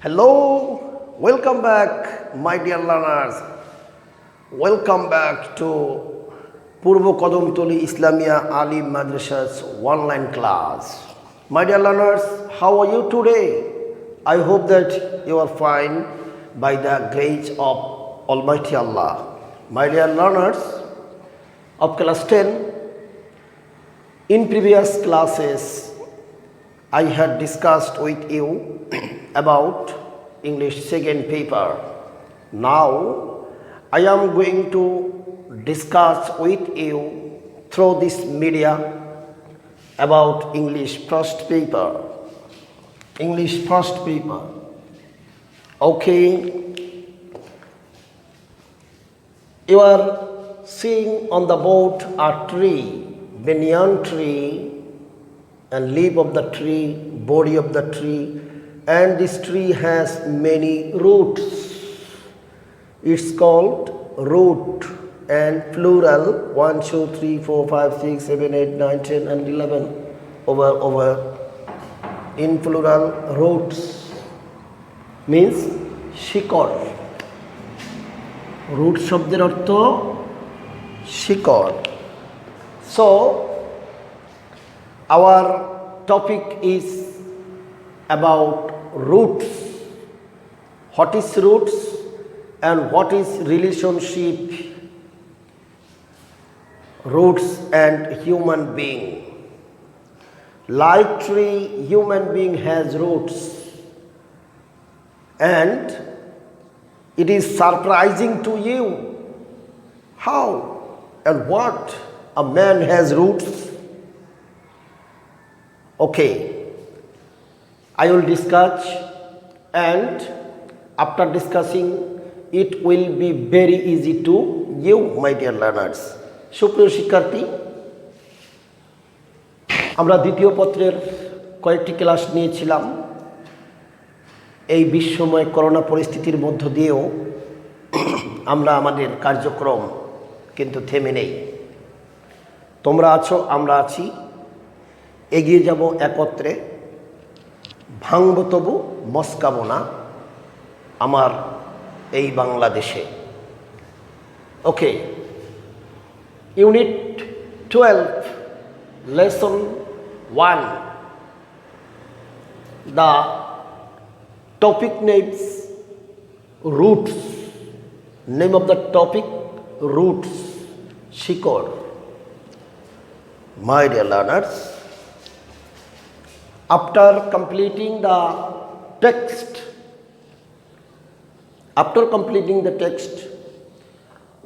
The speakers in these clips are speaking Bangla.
Hello, welcome back, my dear learners. Welcome back to Purbo Kodamtoli Islamia Ali Madrasa's online class. My dear learners, how are you today? I hope that you are fine by the grace of Almighty Allah. My dear learners of class 10, in previous classes, I had discussed with you about English second paper. Now I am going to discuss with you through this media about English first paper. English first paper. Okay. You are seeing on the board a tree, banyan tree, and leaf of the tree, body of the tree, and this tree has many roots. It's called root, and plural 1, 2, 3, 4, 5, 6, 7, 8, 9, 10, and 11 over in plural roots means শিকড়. root শব্দের অর্থ শিকড়. So our topic is about roots. What is roots and what is relationship roots and human being. Like tree, human being has roots, and it is surprising to you how and what a man has roots. Okay, I will discuss, and after discussing it will be very easy to you, my dear learners. সুপ্রিয় শিক্ষার্থী, আমরা দ্বিতীয় পত্রের কয়েকটি ক্লাস নিয়েছিলাম। এই বিশ্বময় করোনা পরিস্থিতির মধ্য দিয়েও আমরা আমাদের কার্যক্রম কিন্তু থেমে নেই। তোমরা আছো, আমরা আছি, এগিয়ে যাব একত্রে। ভাঙব তবু মস্কাবো না আমার এই বাংলাদেশে। ওকে, unit 12, lesson 1. The topic names roots. Name of the topic roots, শিকড়. My dear learners, after completing the text,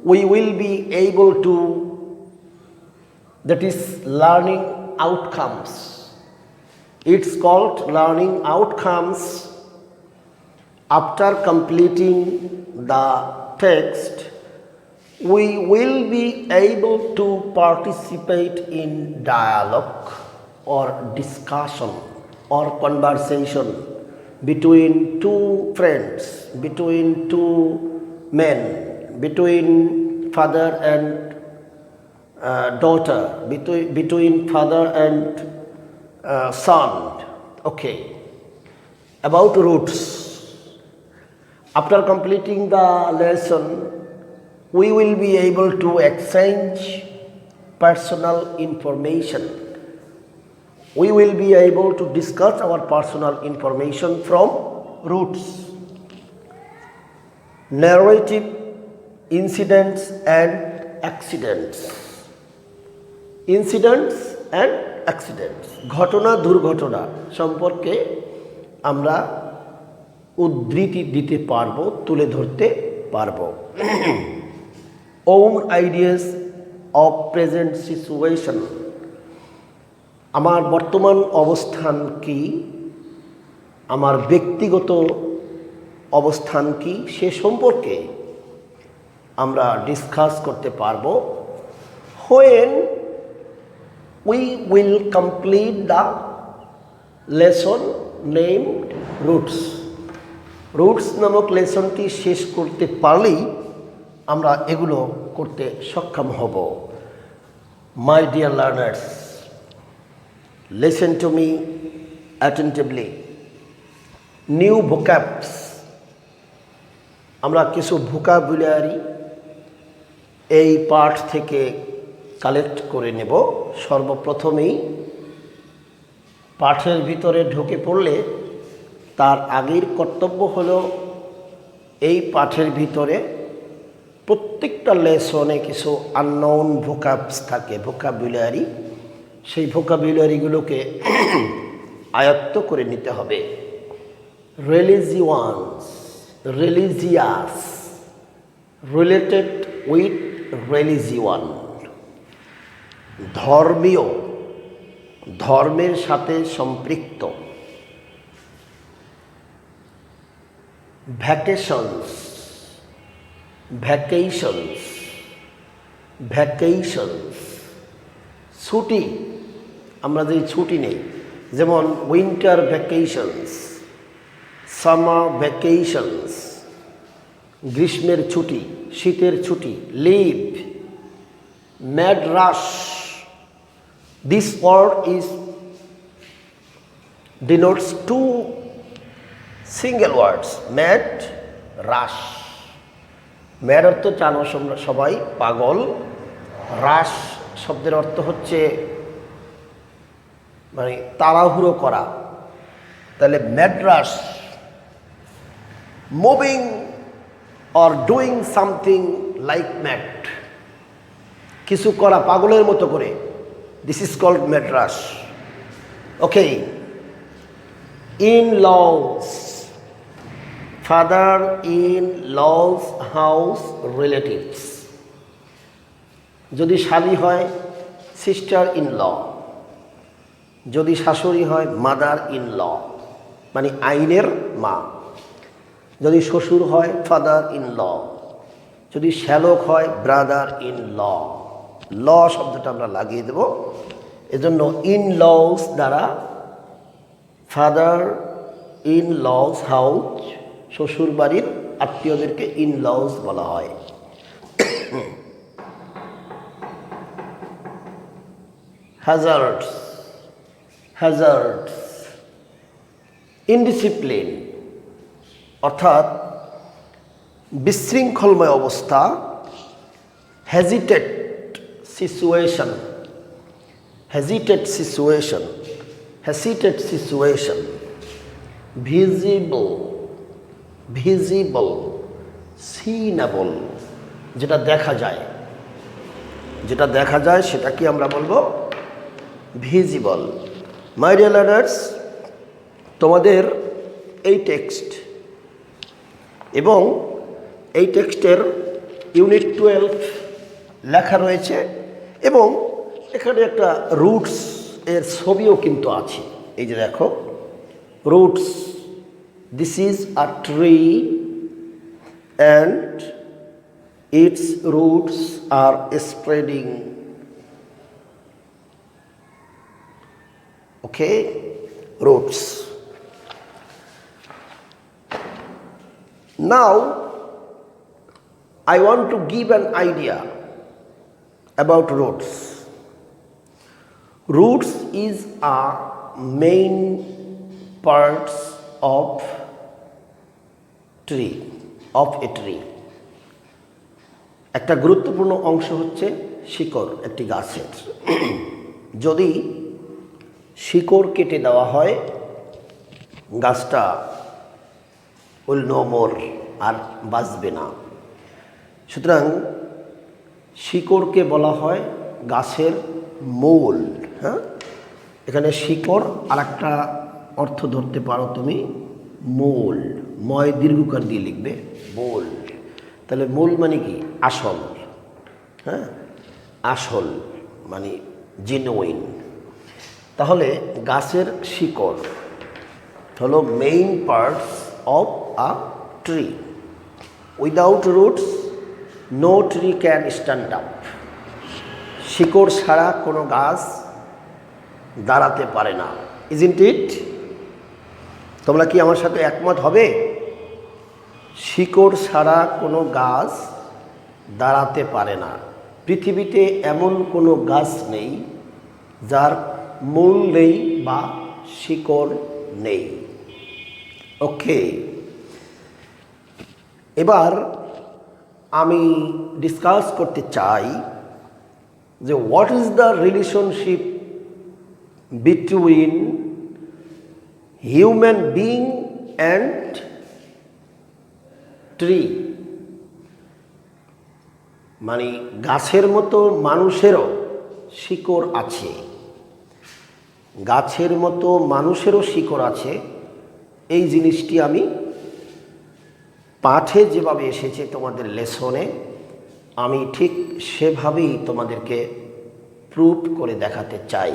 we will be able to, that is learning outcomes. It's called learning outcomes. After completing the text, we will be able to participate in dialogue or discussion or conversation between two friends, between two men, between father and daughter, between father and son. Okay, about roots. After completing the lesson, we will be able to exchange personal information. We will be able to discuss our personal information from roots. Narrative, incidents and accidents. Incidents and accidents. ঘটনা দুর্ঘটনা সম্পর্কে আমরা উদ্ধৃতি দিতে পারবো, তুলে ধরতে পারবো। Own ideas of present situation. আমার বর্তমান অবস্থান কি, আমার ব্যক্তিগত অবস্থান কি, সে সম্পর্কে আমরা ডিসকাস করতে পারবো। When we will complete the lesson named roots. Roots নামক লেসনটি শেষ করতে পারলেই আমরা এগুলো করতে সক্ষম হব। My dear learners, listen to me attentively. New vocabs, আমরা কিছু ভোকাবুলারি এই পাঠ থেকে কালেক্ট করে নেব। সর্বপ্রথমেই পাঠের ভিতরে ঢুকে পড়লে তার আগের কর্তব্য হলো এই পাঠের ভিতরে প্রত্যেকটা লেসনে কিছু আননোন ভোকাবস থাকে, ভোকাবুলারি, সেই ভোকাবুলারিগুলোকে আয়ত্ত করে নিতে হবে। Religions, religious, related with religion, ধর্মীয়, ধর্মের সাথে সম্পৃক্ত। ভ্যাকেশনস, ভ্যাকেশনস, ভ্যাকেশনস, ছুটি, আমরা যে ছুটি নেই, যেমন উইন্টার ভ্যাকেশনস, সামার ভ্যাকেশনস, গ্রীষ্মের ছুটি, শীতের ছুটি, leave, mad rush. This word is denotes two single words, mad, rush. Mad অর্থ জানো সবাই পাগল, রাশ শব্দের অর্থ হচ্ছে মানে তাড়াহুড়ো করা। তাহলে mad rush, moving or doing something like mad, কিছু করা পাগলের মতো করে, this is called mad rush. Okay, in-laws, father-in-law's house relatives, যদি শালী হয় সিস্টার ইন ল, যদি শাশুড়ি হয় মাদার ইন ল মানে আইনের মা, যদি শ্বশুর হয় ফাদার ইন ল, যদি শ্যালক হয় ব্রাদার ইন ল। ল শব্দটা আমরা লাগিয়ে দেব, এজন্য ইন লস দ্বারা ফাদার ইন লস হাউস, শ্বশুর বাড়ির আত্মীয়দেরকে ইন লস বলা হয়। হ্যাজার্ডস, হ্যাজার্ডস, ইনডিসিপ্লিন অর্থাৎ বিশৃঙ্খলময় অবস্থা। Hesitate situation, hesitate situation, hesitate situation. Visible, visible, seenable, যেটা দেখা যায়, যেটা দেখা যায় সেটা কি আমরা বলবো ভিজিবল। মাই ডিয়ার লার্নার্স, তোমাদের এই টেক্সট এবং এই টেক্সটের ইউনিট 12 লেখা রয়েছে এবং এখানে একটা রুটস এর ছবিও কিন্তু আছে। এই যে দেখো, roots, this is a tree and its roots are spreading. Okay, roots. Now, I want to give an idea about roots. Roots is a main parts of tree, of a tree. একটা গুরুত্বপূর্ণ অংশ হচ্ছে শিকড় একটি গাছের। যদি শিকড় কেটে দেওয়া হয় গাছটা উইল নো মোর, আর বাঁচবে না। সুতরাং শিকড়কে বলা হয় গাছের মূল। হ্যাঁ, এখানে শিকড় আর একটা অর্থ ধরতে পারো তুমি, মূল, ময় দীর্ঘকার দিয়ে লিখবে, মূল। তাহলে মূল মানে কি আসল, হ্যাঁ, আসল মানে জেনুইন। তাহলে গাছের শিকড় হলো main parts of a tree. Without roots, no tree can stand up. শিকড় ছাড়া কোনো গাছ দাঁড়াতে পারে না। Isn't it? তোমরা কি আমার সাথে একমত হবে? শিকড় ছাড়া কোনো গাছ দাঁড়াতে পারে না। পৃথিবীতে এমন কোনো গাছ নেই যার মূল নেই বা শিকড় নেই। ওকে, এবার আমি ডিসকাস করতে চাই যে what is the relationship between human being and tree. মানে গাছের মতো মানুষেরও শিকড় আছে, গাছের মতো মানুষেরও শিকড় আছে। এই জিনিসটি আমি পাঠে যেভাবে এসেছে তোমাদের লেসনে, আমি ঠিক সেভাবেই তোমাদেরকে প্রুভ করে দেখাতে চাই।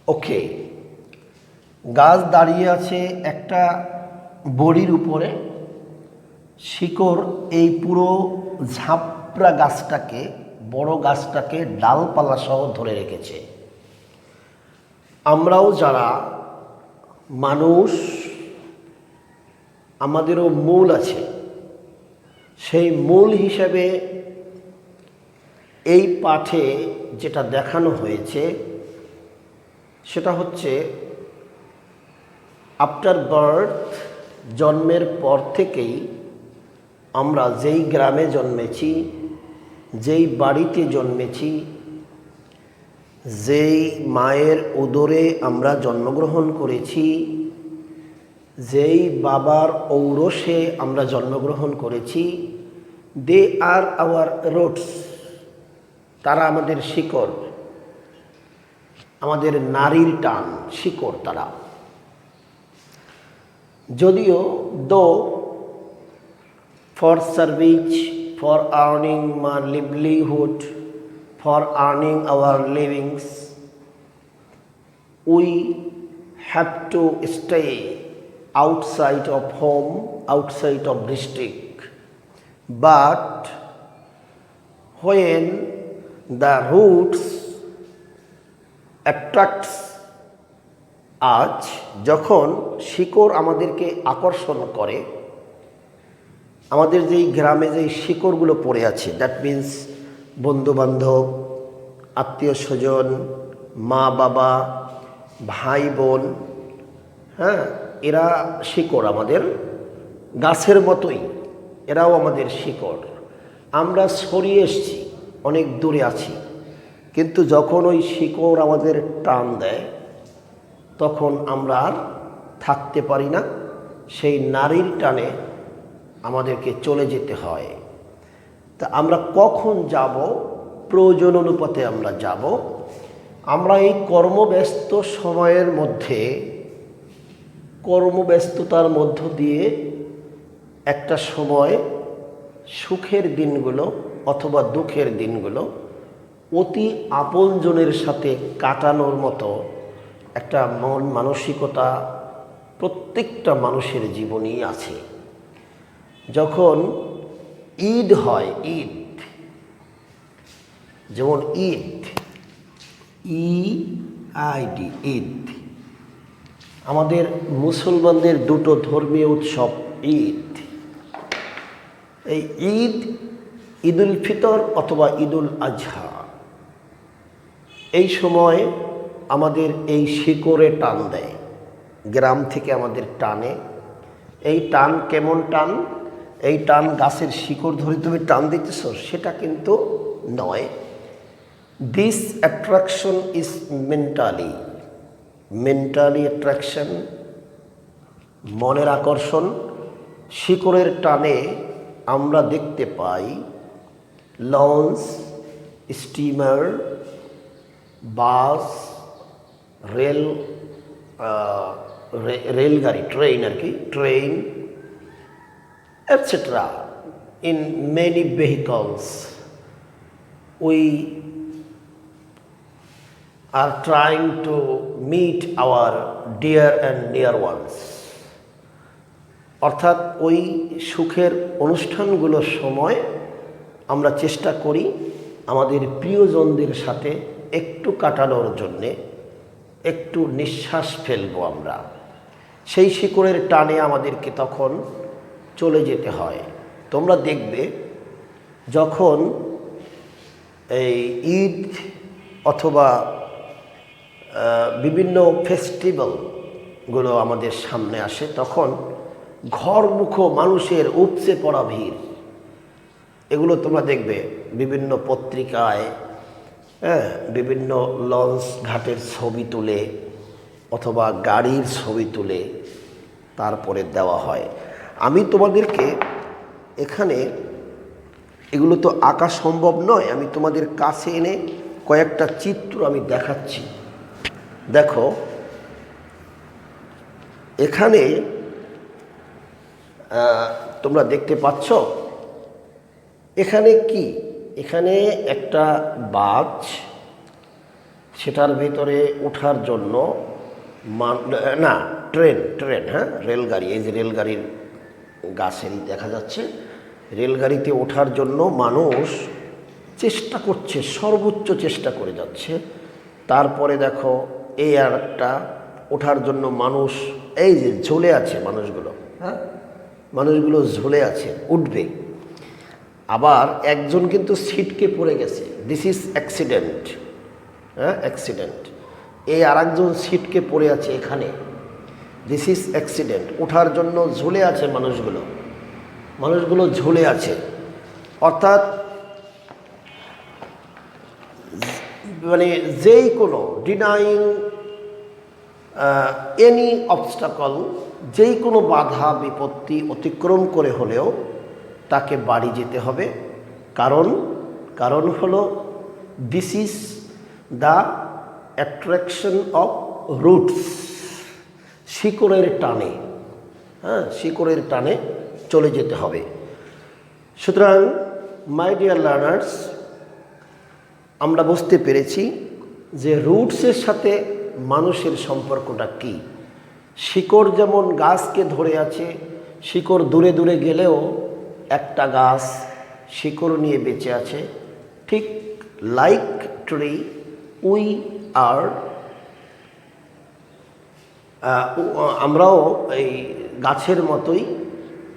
ওকে, গাছ দাঁড়িয়ে আছে একটা বড়ির উপরে, শিকড় এই পুরো ঝাপড়া গাছটাকে, বড় গাছটাকে ডালপালা সহ ধরে রেখেছে। আমরাও যারা মানুষ, আমাদেরও মূল আছে। সেই মূল হিসাবে এই পাঠে যেটা দেখানো হয়েছে সেটা হচ্ছে আফটার বার্থ, জন্মের পর থেকেই আমরা যেই গ্রামে জন্মেছি, যেই বাড়িতে জন্মেছি, যেই মায়ের উদরে আমরা জন্মগ্রহণ করেছি, যেই বাবার ঔরসে আমরা জন্মগ্রহণ করেছি, দে আর আওয়ার রুটস, তারা আমাদের শিকড়, আমাদের নারীর টান, শিকড় তারা। যদিও though for service, for earning my livelihood, for earning our livings, we have to stay outside of home, outside of district. But when the roots attracts us, যখন শিকড় আমাদেরকে আকর্ষণ করে, আমাদের যেই গ্রামে যেই শিকড়গুলো পড়ে আছে, দ্যাট মিন্স বন্ধুবান্ধব, আত্মীয় স্বজন, মা বাবা, ভাই বোন, হ্যাঁ, এরা শিকড়, আমাদের গাছের মতোই এরাও আমাদের শিকড়। আমরা ছড়িয়ে এসেছি, অনেক দূরে আছি, কিন্তু যখন ওই শিকড় আমাদের টান দেয় তখন আমরা আর থাকতে পারি না, সেই নারীর টানে আমাদেরকে চলে যেতে হয়। তা আমরা কখন যাব? প্রয়োজন অনুপাতে আমরা যাব। আমরা এই কর্মব্যস্ত সময়ের মধ্যে, কর্মব্যস্ততার মধ্য দিয়ে একটা সময় সুখের দিনগুলো অথবা দুঃখের দিনগুলো অতি আপনজনের সাথে কাটানোর মতো একটা মন মানসিকতা প্রত্যেকটা মানুষের জীবনেই আছে। যখন ঈদ হয়, ঈদ, যেমন ঈদ, EID, ঈদ, আমাদের মুসলমানদের দুটো ধর্মীয় উৎসব ঈদ। এই ঈদ, ঈদুল ফিতর অথবা ঈদুল আজহা, এই সময় আমাদের এই শিকড়ে টান দেয়, গ্রাম থেকে আমাদের টানে। এই টান কেমন টান? এই টান গাছের শিকড় ধরে তুমি টান দিতেছ সেটা কিন্তু নয়। This attraction is mentally attraction, মনের আকর্ষণ। শিকড়ের টানে আমরা দেখতে পাই লঞ্চ, স্টিমার, বাস, রেলগাড়ি, ট্রেন আর কি, train etcetera. In many vehicles we are trying to meet our dear and near ones. অর্থাৎ ওই সুখের অনুষ্ঠানগুলোর সময় আমরা চেষ্টা করি আমাদের প্রিয়জনদের সাথে একটু কাটানোর জন্যে, একটু নিঃশ্বাস ফেলবো আমরা। সেই শিকড়ের টানে আমাদেরকে তখন চলে যেতে হয়। তোমরা দেখবে যখন এই ঈদ অথবা বিভিন্ন ফেস্টিভ্যাল গুলো আমাদের সামনে আসে, তখন ঘরমুখো মানুষের উপচে পড়া ভিড়। এগুলো তোমরা দেখবে বিভিন্ন পত্রিকায়, হ্যাঁ, বিভিন্ন লঞ্চ ঘাটের ছবি তুলে অথবা গাড়ির ছবি তুলে তারপরে দেওয়া হয়। আমি তোমাদেরকে এখানে, এগুলো তো আঁকা সম্ভব নয়, আমি তোমাদের কাছে এনে কয়েকটা চিত্র আমি দেখাচ্ছি। দেখো এখানে তোমরা দেখতে পাচ্ছ, এখানে কি, এখানে একটা বাস, সেটার ভেতরে ওঠার জন্য না, ট্রেন, হ্যাঁ, রেলগাড়ি, এই যে রেলগাড়ির গাছেরই দেখা যাচ্ছে, রেলগাড়িতে ওঠার জন্য মানুষ চেষ্টা করছে, সর্বোচ্চ চেষ্টা করে যাচ্ছে। তারপরে দেখো এই আর একটা, ওঠার জন্য মানুষ এই যে ঝুলে আছে মানুষগুলো, হ্যাঁ, মানুষগুলো ঝুলে আছে, উঠবে। আবার একজন কিন্তু সিটকে পড়ে গেছে, দিস ইজ অ্যাক্সিডেন্ট, হ্যাঁ, অ্যাক্সিডেন্ট। এই আর একজন সিটকে পড়ে আছে এখানে, দিস ইজ অ্যাক্সিডেন্ট। ওঠার জন্য ঝুলে আছে মানুষগুলো ঝুলে আছে। অর্থাৎ মানে যেই কোনো ডিনাইং এনি অবস্টাকল, যেই কোনো বাধা বিপত্তি অতিক্রম করে হলেও তাকে বাড়ি যেতে হবে। কারণ হলো this is the attraction of roots, শিকড়ের টানে, হ্যাঁ, শিকড়ের টানে চলে যেতে হবে। সুতরাং মাই ডিয়ার লার্নার্স, আমরা বুঝতে পেরেছি যে রুটসের সাথে মানুষের সম্পর্কটা কি। শিকড় যেমন গাছকে ধরে আছে, শিকড় দূরে দূরে গেলেও একটা গাছ শিকড় নিয়ে বেঁচে আছে, ঠিক লাইক ট্রি উই আর, আমরাও এই গাছের মতোই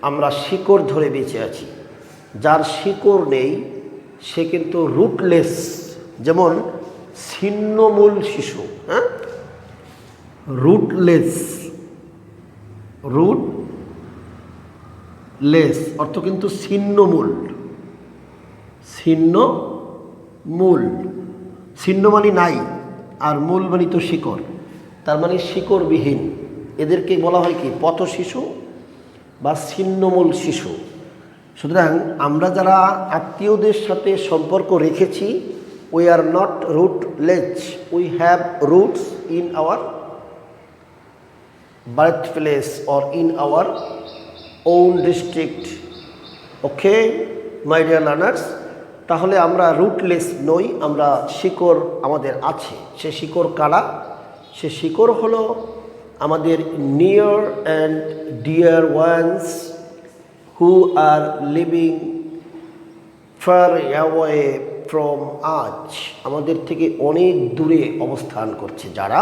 আমরা শিকড় ধরে বেঁচে আছি। যার শিকড় নেই সে কিন্তু রুটলেস, যেমন ছিন্নমূল শিশু, হ্যাঁ, রুটলেস অর্থ কিন্তু ছিন্নমূল, ছিন্ন মানে নাই, আর মূল মানে তো শিকড়, তার মানে শিকড়বিহীন। এদেরকে বলা হয় কি, পথ শিশু বা ছিন্নমূল শিশু। সুতরাং আমরা যারা আত্মীয়দের সাথে সম্পর্ক রেখেছি, we are not rootless, we have roots in our birth place or in our own district. Okay my dear learners, তাহলে আমরা রুটলেস নই, আমরা শিকড় আমাদের আছে। সে শিকড় কারা? সে শিকড় হলো আমাদের near and dear once who are living far away from us, আমাদের থেকে অনেক দূরে অবস্থান করছে যারা,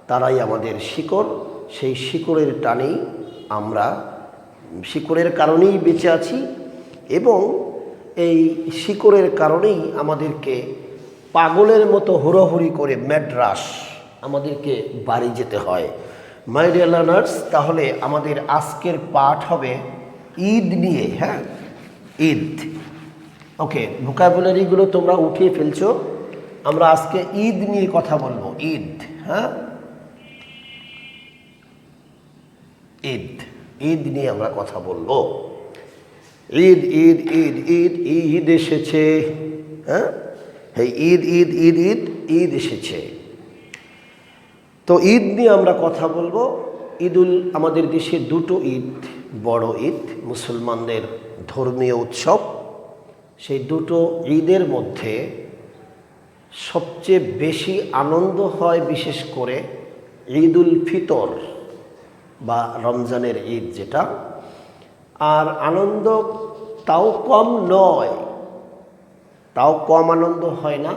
তারাই আমাদের শিকড়। সেই শিকড়ের টানেই আমরা, শিকড়ের কারণেই বেঁচে আছি, এবং এই শিকড়ের কারণেই আমাদেরকে পাগলের মতো হুড়োহুড়ি করে ম্যাড্রাস আমাদেরকে বাড়ি যেতে হয়। মাই ডিয়ার লার্নার্স, তাহলে আমাদের আজকের পাঠ হবে ঈদ নিয়ে, হ্যাঁ, ঈদ। ওকে, ভোকাবুলারিগুলো তোমরা উঠিয়ে ফেলছো। আমরা আজকে ঈদ নিয়ে কথা বলবো, ঈদ, হ্যাঁ, ঈদ নিয়ে আমরা কথা বলবো। ঈদ ঈদ ঈদ ঈদ ঈদ এসেছে, হ্যাঁ, ঈদ ঈদ ঈদ ঈদ ঈদ এসেছে। তো ঈদ নিয়ে আমরা কথা বলবো। আমাদের দেশে দুটো ঈদ, বড় ঈদ, মুসলমানদের ধর্মীয় উৎসব। সেই দুটো ঈদের মধ্যে সবচেয়ে বেশি আনন্দ হয় বিশেষ করে ঈদুল ফিতর বা রমজানের ঈদ যেটা। আর আনন্দ তাও কম নয়, তাও কম আনন্দ হয় না,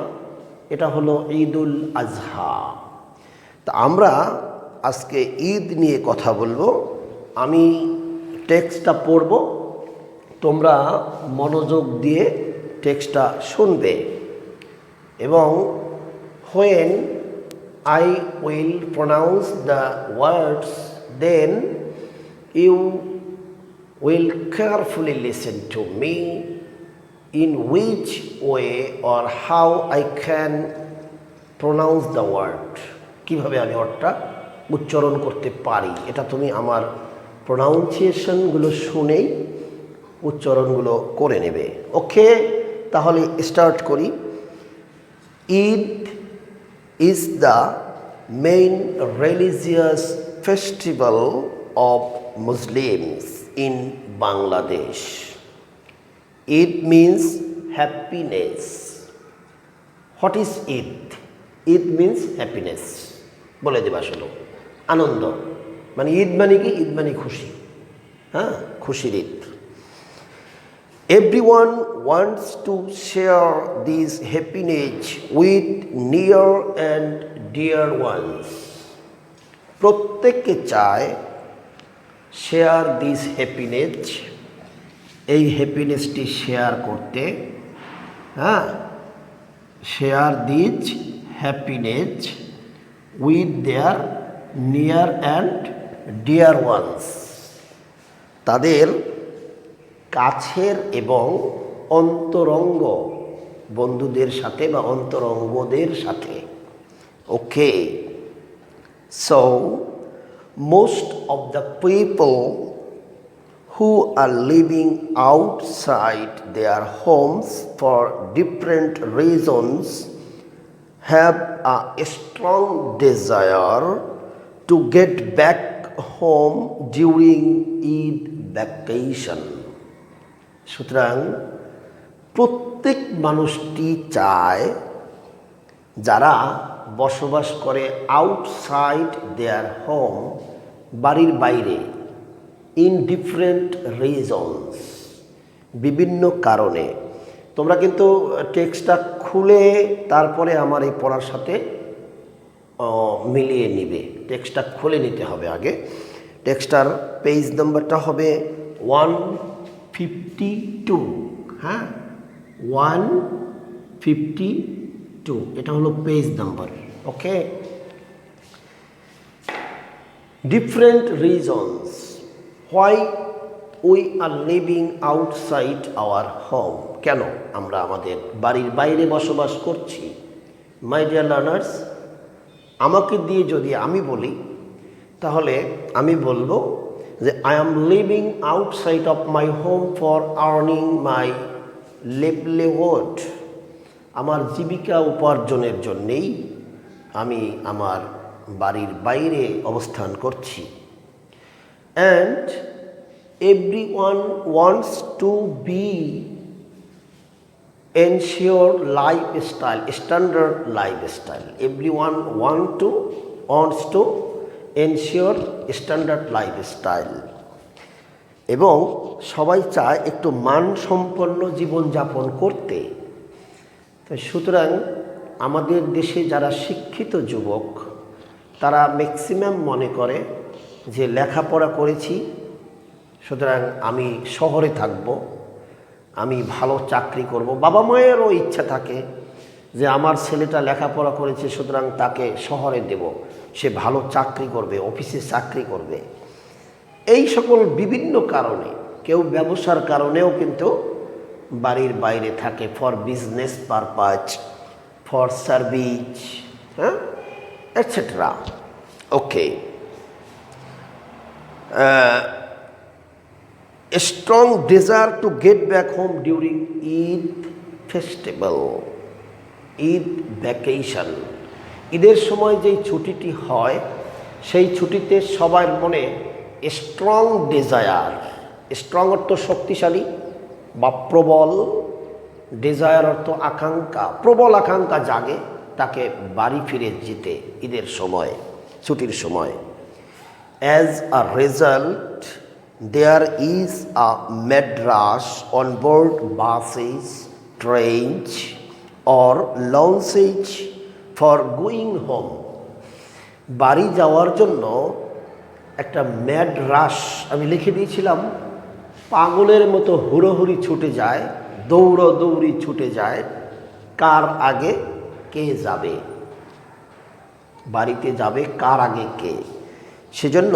এটা হলো ঈদুল আজহা। তা আমরা আজকে ঈদ নিয়ে কথা বলবো। আমি টেক্সটটা পড়ব, তোমরা মনোযোগ দিয়ে টেক্সটটা শুনবে। এবং when I will pronounce the words, then you will carefully listen to me in which way or how I can pronounce the word. কিভাবে আমি ওয়ার্ডটা উচ্চারণ করতে পারি, এটা তুমি আমার প্রোনাউন্সিয়েশনগুলো শুনেই উচ্চারণগুলো করে নেবে। ওকে, তাহলে স্টার্ট করি। Eid is the main religious festival of Muslims in Bangladesh. Eid means happiness. What is Eid? Eid means happiness. বলে দেবা শুনো, আনন্দ মানে ঈদ মানে কি? ঈদ মানে খুশি, হ্যাঁ, খুশির Eid. Everyone wants to share this happiness with near and dear ones. প্রত্যেকে চায় শেয়ার দিস হ্যাপিনেস, এই হ্যাপিনেসটি শেয়ার করতে, হ্যাঁ, share this happiness with their near and dear ones, তাদের কাছের এবং অন্তরঙ্গ বন্ধুদের সাথে বা অন্তরঙ্গদের সাথে। Okay, so most of the people who are living outside their homes for different reasons have a strong desire to get back home during Eid vacation. সুতরাং প্রত্যেক মানুষটি চায়, যারা বসবাস করে আউটসাইড দেয়ার হোম, বাড়ির বাইরে, ইন ডিফারেন্ট রিজনস, বিভিন্ন কারণে। তোমরা কিন্তু টেক্সটটা খুলে তারপরে আমার এই পড়ার সাথে মিলিয়ে নিবে। টেক্সটটা খুলে নিতে হবে আগে। টেক্সটার পেজ নাম্বারটা হবে 152, হ্যাঁ, 152, এটা হলো page number. Okay, different reasons why we are living outside our home, কেন আমরা আমাদের বাড়ির বাইরে বসবাস করছি। মাই ডিয়ার লার্নার্স, আমাকে দিয়ে যদি আমি বলি, তাহলে আমি বলবো যে I am living outside of my home for earning my livelihood, আমার জীবিকা উপার্জনের জন্যেই আমি আমার বাড়ির বাইরে অবস্থান করছি। And everyone wants to be ensure lifestyle, standard lifestyle. Everyone wants to ensure standard lifestyle. এবং সবাই চায় একটু মানসম্পন্ন জীবনযাপন করতে। তো সুতরাং আমাদের দেশে যারা শিক্ষিত যুবক, তারা ম্যাক্সিমাম মনে করে যে লেখাপড়া করেছি, সুতরাং আমি শহরে থাকব, আমি ভালো চাকরি করব। বাবা মায়েরও ইচ্ছা থাকে যে আমার ছেলেটা লেখাপড়া করেছে, সুতরাং তাকে শহরে দেব, সে ভালো চাকরি করবে, অফিসে চাকরি করবে। এই সকল বিভিন্ন কারণে, কেউ ব্যবসার কারণেও কিন্তু বাড়ির বাইরে থাকে, for business purpose, for service, হ্যাঁ, etcetera. Okay, a strong desire to get back home during Eid festival, Eid vacation, ঈদের সময় যেই ছুটিটি হয়, সেই ছুটিতে সবার মনে স্ট্রং ডিজায়ার, স্ট্রং অর্থ শক্তিশালী বা প্রবল, ডিজায়ার অর্থ আকাঙ্ক্ষা, প্রবল আকাঙ্ক্ষা জাগে তাকে বাড়ি ফিরে যেতে ঈদের সময়, ছুটির সময়। As a result there is a mad rush on board buses, trains or launches for going home. বাড়ি যাওয়ার জন্য একটা ম্যাড রাশ, আমি লিখে দিয়েছিলাম, পাগলের মতো হুড়োহুড়ি ছুটে যায়, দৌড়ি ছুটে যায়, কার আগে কে যাবে। বাড়িতে যাবে কার আগে কে। সেজন্য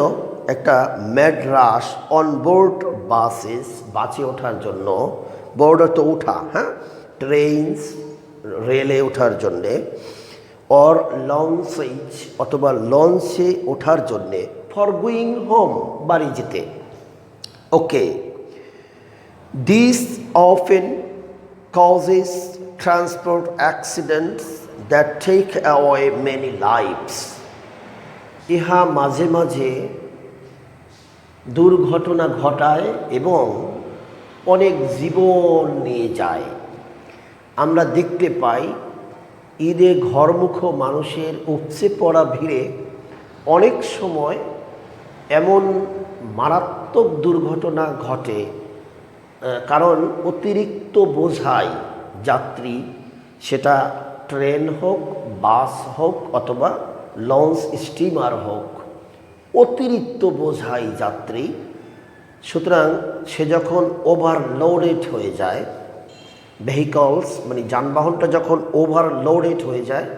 একটা mad rush on board buses, বাসে ওঠার জন্য, বোর্ড তো ওঠা, হ্যাঁ, ট্রেনস রেলে ওঠার জন্যে, অর লঞ্চেজ অথবা লঞ্চে ওঠার জন্যে, ফর গোয়িং হোম বাড়ি যেতে। Okay, this often causes transport accidents that take away many lives. ইহা মাঝে মাঝে দুর্ঘটনা ঘটায় এবং অনেক জীবন নিয়ে যায়। আমরা দেখতে পাই ঈদে ঘরমুখ মানুষের উপচে পড়া ভিড়ে অনেক সময় এমন মারাত্মক দুর্ঘটনা ঘটে, কারণ অতিরিক্ত বোঝাই যাত্রী, সেটা ট্রেন হোক, বাস হোক অথবা লঞ্চ স্টিমার হোক, অতিরিক্ত বোঝাই যাত্রী। সুতরাং সে যখন ওভারলোডেড হয়ে যায়, ভেহিকলস মানে যানবাহনটা যখন ওভারলোডেড হয়ে যায়,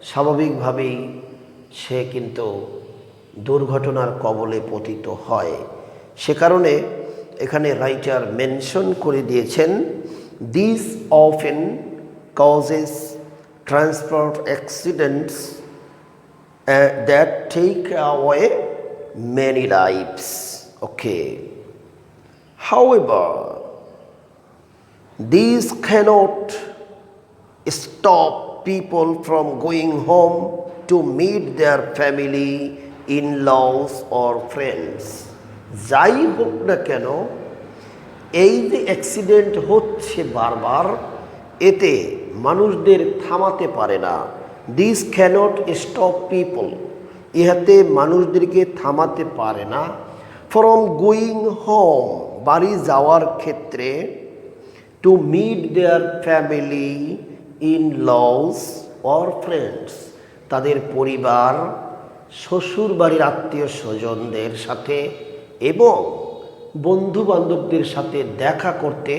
স্বাভাবিকভাবেই সে কিন্তু দুর্ঘটনার কবলে পতিত হয়। সে কারণে এখানে রাইটার মেনশন করে দিয়েছেন, this often causes transport accidents that take away many lives. Okay, however these cannot stop people from going home to meet their family, in-laws or friends. যাই হোক না কেন, এই যে অ্যাক্সিডেন্ট হচ্ছে বারবার, এতে মানুষদের থামাতে পারে না। দিস ক্যানট স্টপ পিপল, ইহাতে মানুষদেরকে থামাতে পারে না, ফ্রম গোয়িং হোম বাড়ি যাওয়ার ক্ষেত্রে, to meet their family, in-laws or friends, তাদের পরিবার, শ্বশুর বাড়ির আত্মীয় স্বজনদের সাথে এবং বন্ধু বান্ধবদের সাথে দেখা করতে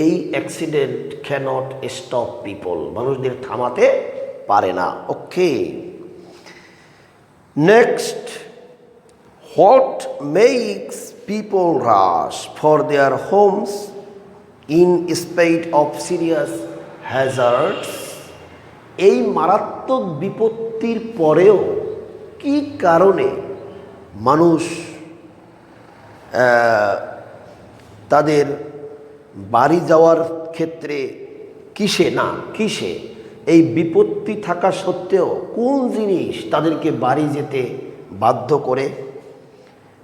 এই অ্যাক্সিডেন্ট ক্যানট স্টপ পিপল, মানুষদের থামাতে পারে না। Okay, next, what makes people rush for their homes in spite of serious hazards. এই মারাত্মক বিপত্তির পরেও কি কারণে মানুষ তাদের বাড়ি যাওয়ার ক্ষেত্রে কিসে এই বিপত্তি থাকা সত্ত্বেও কোন জিনিস তাদেরকে বাড়ি যেতে বাধ্য করে?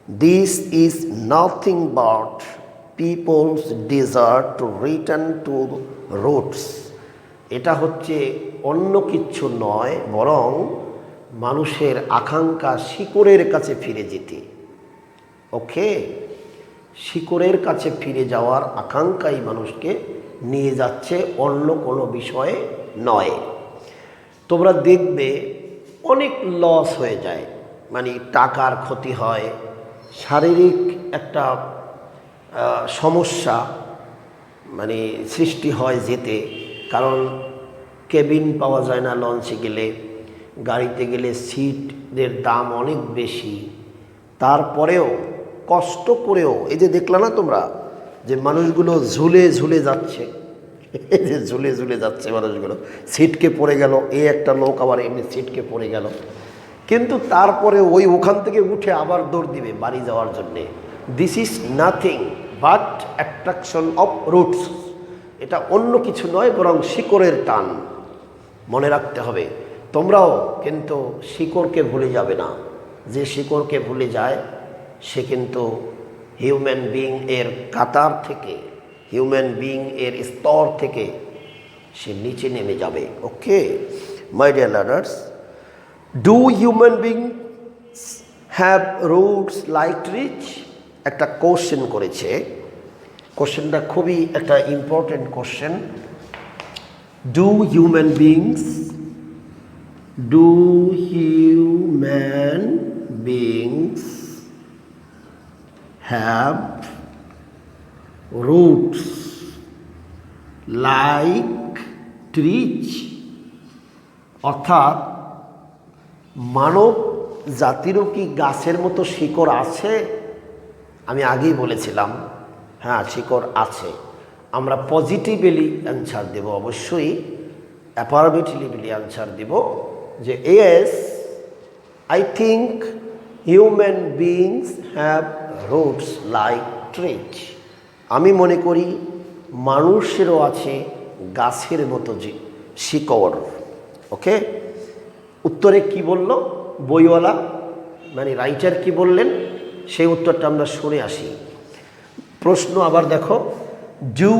This is nothing but people's desire to return to roots. এটা হচ্ছে অন্য কিচ্ছু নয়, বরং মানুষের আকাঙ্ক্ষা শিকড়ের কাছে ফিরে যেতে। ওকে, শিকড়ের কাছে ফিরে যাওয়ার আকাঙ্ক্ষাই মানুষকে নিয়ে যাচ্ছে, অন্য কোনো বিষয়ে নয়। তোমরা দেখবে অনেক লস হয়ে যায়, মানে টাকার ক্ষতি হয়, শারীরিক একটা সমস্যা মানে সৃষ্টি হয় যেতে, কারণ কেবিন পাওয়া যায় না লঞ্চে গেলে, গাড়িতে গেলে সিটের দাম অনেক বেশি, তারপরেও কষ্ট করেও এই যে দেখলা না তোমরা যে মানুষগুলো ঝুলে ঝুলে যাচ্ছে, এই যে ঝুলে ঝুলে যাচ্ছে মানুষগুলো, সিটকে পড়ে গেল, এই একটা লোক আবার এমনি সিটকে পড়ে গেল, কিন্তু তারপরে ওখান থেকে উঠে আবার দৌড় দিবে বাড়ি যাওয়ার জন্যে। This is nothing but attraction of roots. এটা অন্য কিছু নয়, বরং শিকড়ের টান। মনে রাখতে হবে, তোমরাও কিন্তু শিকড়কে ভুলে যাবে না। যে শিকড়কে ভুলে যায় সে কিন্তু হিউম্যান বিইং এর কাতার থেকে, হিউম্যান বিইং এর স্তর থেকে সে নিচে নেমে যাবে। Okay my dear learners, do human beings have roots like trees? একটা কোশ্চেন করেছে, কোশ্চেনটা খুবই একটা important question. Do human beings have roots like trees? অর্থাৎ মানব জাতিরও কি গাছের মতো শিকড় আছে? আমি আগেই বলেছিলাম হ্যাঁ, শিকড় আছে। আমরা পজিটিভলি অ্যান্সার দেব, অবশ্যই অ্যাফার্মেটিভলি অ্যান্সার দেব যে yes, I think human beings have roots like trees. আমি মনে করি মানুষেরও আছে গাছের মতো যে শিকড়। ওকে, উত্তরে কি বলল বইওয়ালা, মানে রাইটার কি বললেন, সেই উত্তরটা আমরা শুনে আসি। প্রশ্ন আবার দেখো, do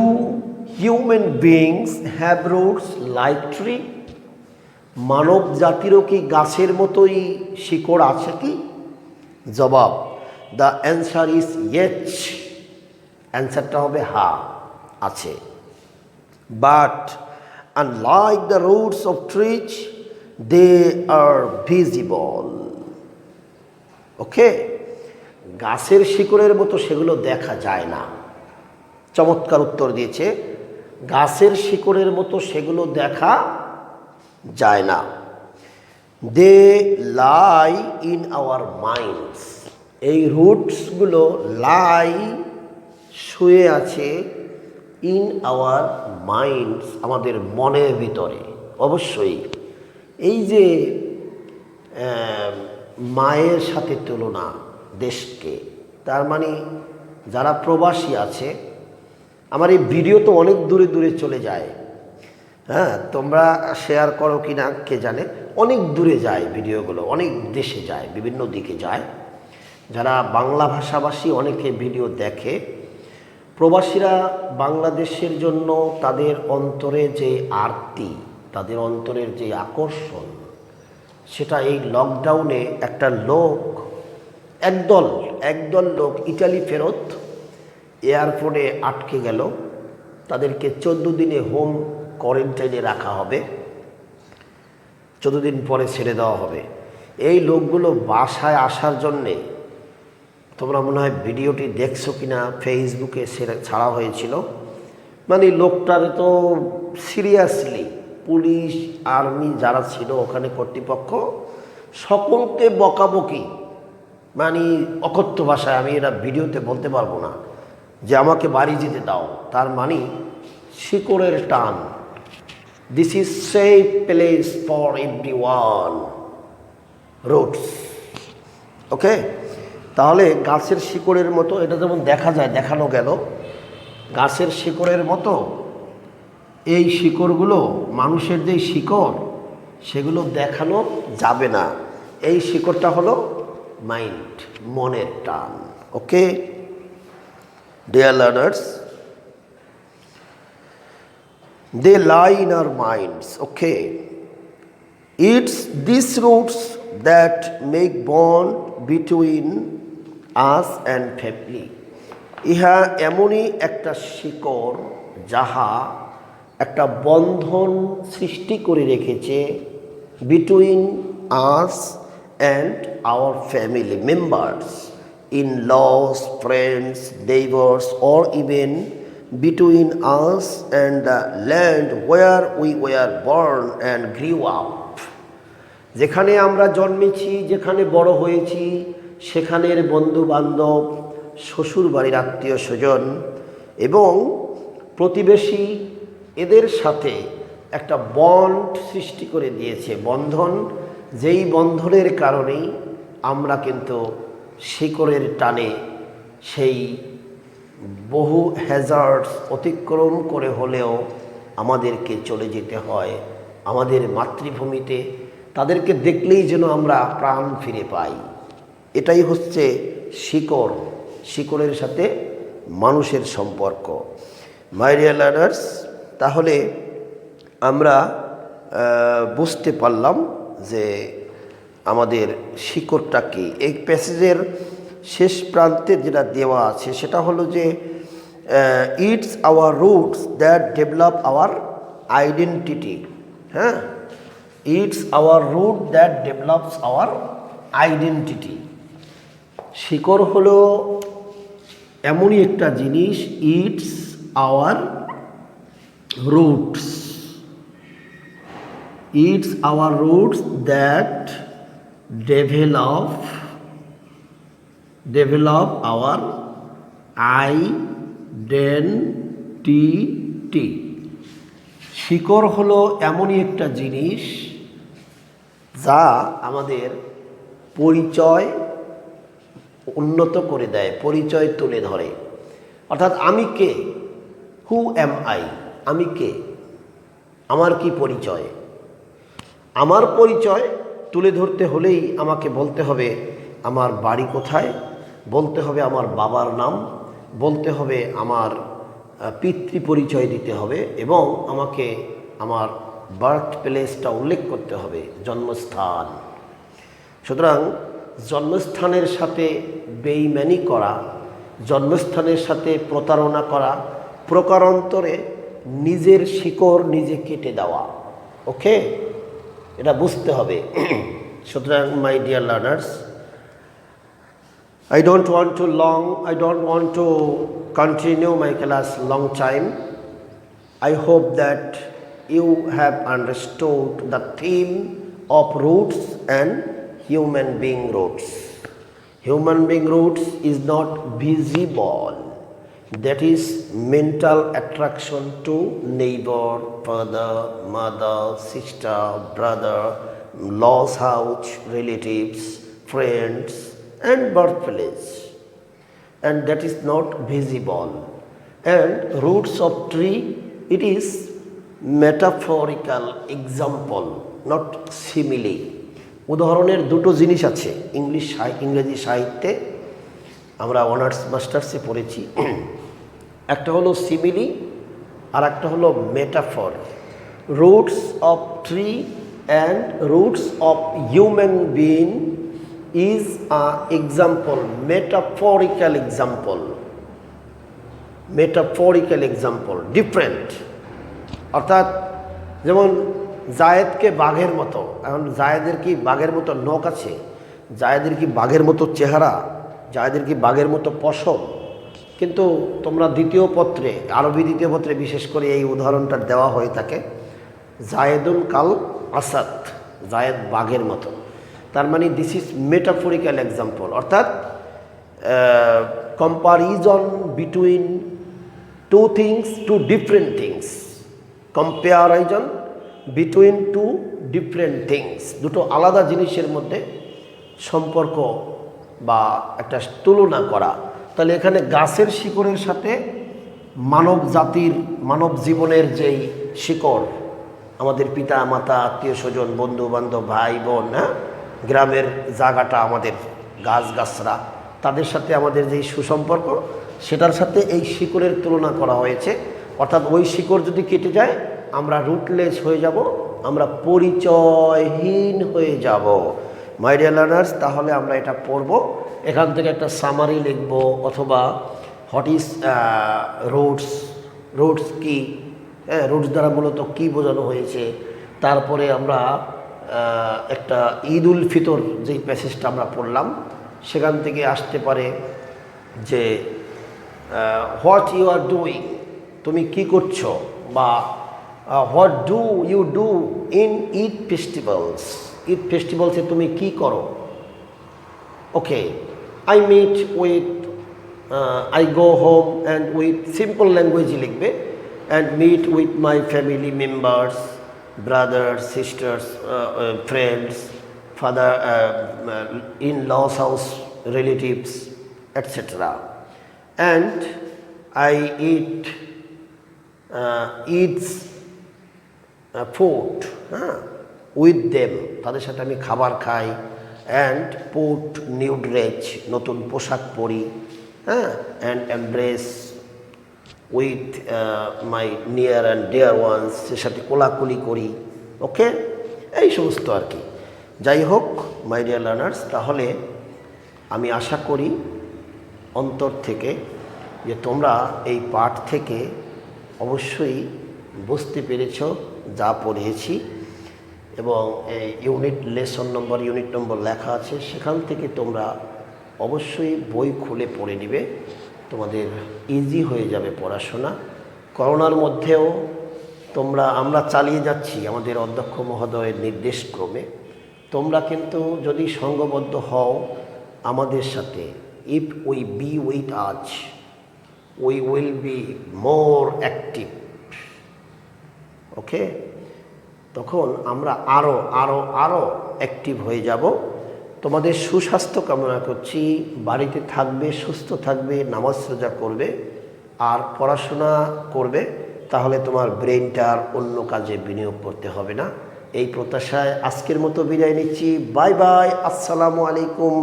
human beings have roots like tree? মানব জাতিরও কি গাছের মতোই শিকড় আছে কি? জবাব, দ্য অ্যান্সার ইজ ইয়েস। অ্যান্সারটা হবে হ্যাঁ, আছে। But unlike the roots of trees, they are visible. Okay, গাছের শিকড়ের মতো সেগুলো দেখা যায় না। চমৎকার উত্তর দিয়েছে, গাছের শিকড়ের মতো সেগুলো দেখা যায় না। দে লাই ইন আওয়ার মাইন্ডস। এই রুটসগুলো লাই, শুয়ে আছে, ইন আওয়ার মাইন্ডস, আমাদের মনের ভিতরে। অবশ্যই এই যে মায়ের সাথে তুলনা দেশকে, তার মানে যারা প্রবাসী আছে, আমার এই ভিডিও তো অনেক দূরে দূরে চলে যায়, হ্যাঁ, তোমরা শেয়ার করো কি না কে জানে, অনেক দূরে যায় ভিডিওগুলো, অনেক দেশে যায়, বিভিন্ন দিকে যায়। যারা বাংলা ভাষাভাষী অনেকে ভিডিও দেখে, প্রবাসীরা বাংলাদেশের জন্য তাদের অন্তরে যে আরতি, তাদের অন্তরের যে আকর্ষণ, সেটা এই লকডাউনে একটা লোক, একদল লোক ইটালি ফেরত এয়ারপোর্টে আটকে গেল। তাদেরকে 14 দিনে হোম কোয়ারেন্টাইনে রাখা হবে, 14 দিন পরে ছেড়ে দেওয়া হবে। এই লোকগুলো বাসায় আসার জন্যে, তোমরা মনে হয় ভিডিওটি দেখছো কিনা, ফেসবুকে ছাড়া হয়েছিল, মানে লোকটার তো সিরিয়াসলি পুলিশ আর্মি যারা ছিল ওখানে কর্তৃপক্ষ সকলকে বকাবকি, মানে অকথ্য ভাষায়, আমি এটা ভিডিওতে বলতে পারবো না, যে আমাকে বাড়ি যেতে দাও। তার মানে শিকড়ের টান, this is safe place for everyone, roots. Okay, তাহলে গাছের শিকড়ের মতো এটা যেমন দেখা যায়, দেখানো গেল গাছের শিকড়ের মতো, এই শিকড়গুলো মানুষের যেই শিকড়, সেগুলো দেখানো যাবে না। এই শিকড়টা হলো মাইন্ড, মনের টান। Okay dear learners, they lie in our minds. Okay, it's these roots that make bond between us and family. ইহা এমনই একটা শিকড় যাহা একটা বন্ধন সৃষ্টি করে রেখেছে between us and our family members, in laws, friends, neighbours, or even between us and the land where we were born and grew up. যেখানে আমরা জন্মেছি, যেখানে বড় হয়েছি, সেখানের বন্ধু বান্ধব, শ্বশুর বাড়ির আত্মীয় স্বজন এবং প্রতিবেশী, এদের সাথে একটা বন্ড সৃষ্টি করে দিয়েছে, বন্ধন, যেই বন্ধনের কারণেই আমরা কিন্তু শিকড়ের টানে সেই বহু হ্যাজার্ডস অতিক্রম করে হলেও আমাদেরকে চলে যেতে হয় আমাদের মাতৃভূমিতে। তাদেরকে দেখলেই যেন আমরা প্রাণ ফিরে পাই। এটাই হচ্ছে শিকড়, শিকড়ের সাথে মানুষের সম্পর্ক। মাই ডিয়ার লার্নার্স, তাহলে আমরা বুঝতে পারলাম যে আমাদের শিকড়টা কি। এই প্যাসেজের শেষ প্রান্তে যেটা দেওয়া আছে সেটা হলো যে it's our roots that develop our identity. হ্যাঁ, it's our root that develops our identity. শিকড় হলো এমনই একটা জিনিস, it's our roots, it's our roots that develop our identity. শিকড় হলো এমনই একটা জিনিস যা আমাদের পরিচয় উন্নত করে দেয়, পরিচয় তুলে ধরে। অর্থাৎ আমি কে, হু অ্যাম আই, আমি কে, আমার কি পরিচয়। আমার পরিচয় তুলে ধরতে হলেই আমাকে বলতে হবে আমার বাড়ি কোথায়, বলতে হবে আমার বাবার নাম, বলতে হবে আমার পিতৃ পরিচয় দিতে হবে এবং আমাকে আমার বার্থ প্লেসটা উল্লেখ করতে হবে, জন্মস্থান। সুতরাং জন্মস্থানের সাথে বেইমানি করা, জন্মস্থানের সাথে প্রতারণা করা, প্রকারান্তরে নিজের শিকড় নিজে কেটে দেওয়া। ওকে, এটা বুঝতে হবে। সুতরাং মাই dear learners, I don't want to continue my class long time. I hope that you have understood the theme of roots and human being roots. Human being roots is not visible. That is mental attraction to neighbor, father, mother, sister, brother, lost house, relatives, friends, and birthplace, and that is not visible. And roots of tree, it is metaphorical example, not simile. উদাহরণের দুটো জিনিস আছে ইংরেজি সাহিত্যে, আমরা অনার্স মাস্টার্সে পড়েছি। একটা হলো সিমিলি আর একটা হলো metaphor. Roots of tree and roots of human being is an example, metaphorical example, different. অর্থাৎ যেমন জায়েদকে বাঘের মতো, এখন জায়েদের কি বাঘের মতো নখ আছে, জায়েদের কি বাঘের মতো চেহারা, জায়েদের কি বাঘের মতো পশম, কিন্তু তোমরা দ্বিতীয় পত্রে, আরবি দ্বিতীয় পত্রে বিশেষ করে এই উদাহরণটা দেওয়া হয়ে থাকে, জায়েদুন কাল আসাদ, জায়েদ বাঘের মতো। তার মানে দিস ইজ মেটাফরিক্যাল এক্সাম্পল, অর্থাৎ comparison between two things, two different things, comparison between two different things, দুটো আলাদা জিনিসের মধ্যে সম্পর্ক বা একটা তুলনা করা। তাহলে এখানে গাছের শিকড়ের সাথে মানব জাতির, মানব জীবনের যেই শিকড়, আমাদের পিতা মাতা, আত্মীয় স্বজন, বন্ধু বান্ধব, ভাই বোন, হ্যাঁ, গ্রামের জায়গাটা, আমাদের গাছগাছরা, তাদের সাথে আমাদের যেই সুসম্পর্ক, সেটার সাথে এই শিকড়ের তুলনা করা হয়েছে। অর্থাৎ ওই শিকড় যদি কেটে যায় আমরা রুটলেস হয়ে যাব, আমরা পরিচয়হীন হয়ে যাব। মাই ডিয়ার লার্নার্স, তাহলে আমরা এটা পড়ব, এখান থেকে একটা সামারি লিখব, অথবা হোয়াট ইজ রুটস কি, হ্যাঁ, রুটস দ্বারা মূলত কী বোঝানো হয়েছে। তারপরে আমরা একটা ঈদ উল ফিতর যেই প্যাসেজটা আমরা পড়লাম, সেখান থেকে আসতে পারে যে হোয়াট ইউ আর ডুইং, তুমি কি করছো, বা what do you do in Eid festivals, Eid ফেস্টিভ্যালসে তুমি কি করো। Okay, I meet with, I go home and with, simple ল্যাঙ্গুয়েজে লিখবে, and meet with my family members, brothers, sisters, friends, father, in-laws house, relatives, etc. And I eat food with them, তাদের সাথে আমি খাবার খাই, and put new dress, নতুন পোশাক পরি, হ্যাঁ, and embrace with my near and dear ones, সে সাথে কোলাকুলি করি। ওকে, এই সমস্ত আর কি। যাই হোক মাই ডিয়ার লার্নার্স, তাহলে আমি আশা করি অন্তর থেকে যে তোমরা এই পাঠ থেকে অবশ্যই বুঝতে পেরেছ যা পড়েছি, এবং এই ইউনিট নম্বর লেখা আছে, সেখান থেকে তোমরা অবশ্যই বই খুলে পড়ে নিবে, তোমাদের ইজি হয়ে যাবে পড়াশোনা। করোনার মধ্যেও আমরা চালিয়ে যাচ্ছি আমাদের অধ্যক্ষ মহোদয়ের নির্দেশক্রমে। তোমরা কিন্তু যদি সঙ্গবদ্ধ হও আমাদের সাথে, if we be with us we will be more active, okay? তখন আমরা আরও আরও আরও অ্যাক্টিভ হয়ে যাব। তোমাদের সুস্বাস্থ্য কামনা করছি, বাড়িতে থাকবে, সুস্থ থাকবে, নামাজ রোজা করবে আর পড়াশোনা করবে, তাহলে তোমার ব্রেনটা আর অন্য কাজে বিনিয়োগ করতে হবে না। এই প্রত্যাশায় আজকের মতো বিদায় নিচ্ছি। বাই বাই, আসসালামু আলাইকুম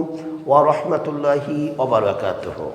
ওয়া রাহমাতুল্লাহি ওয়া বারাকাতুহু।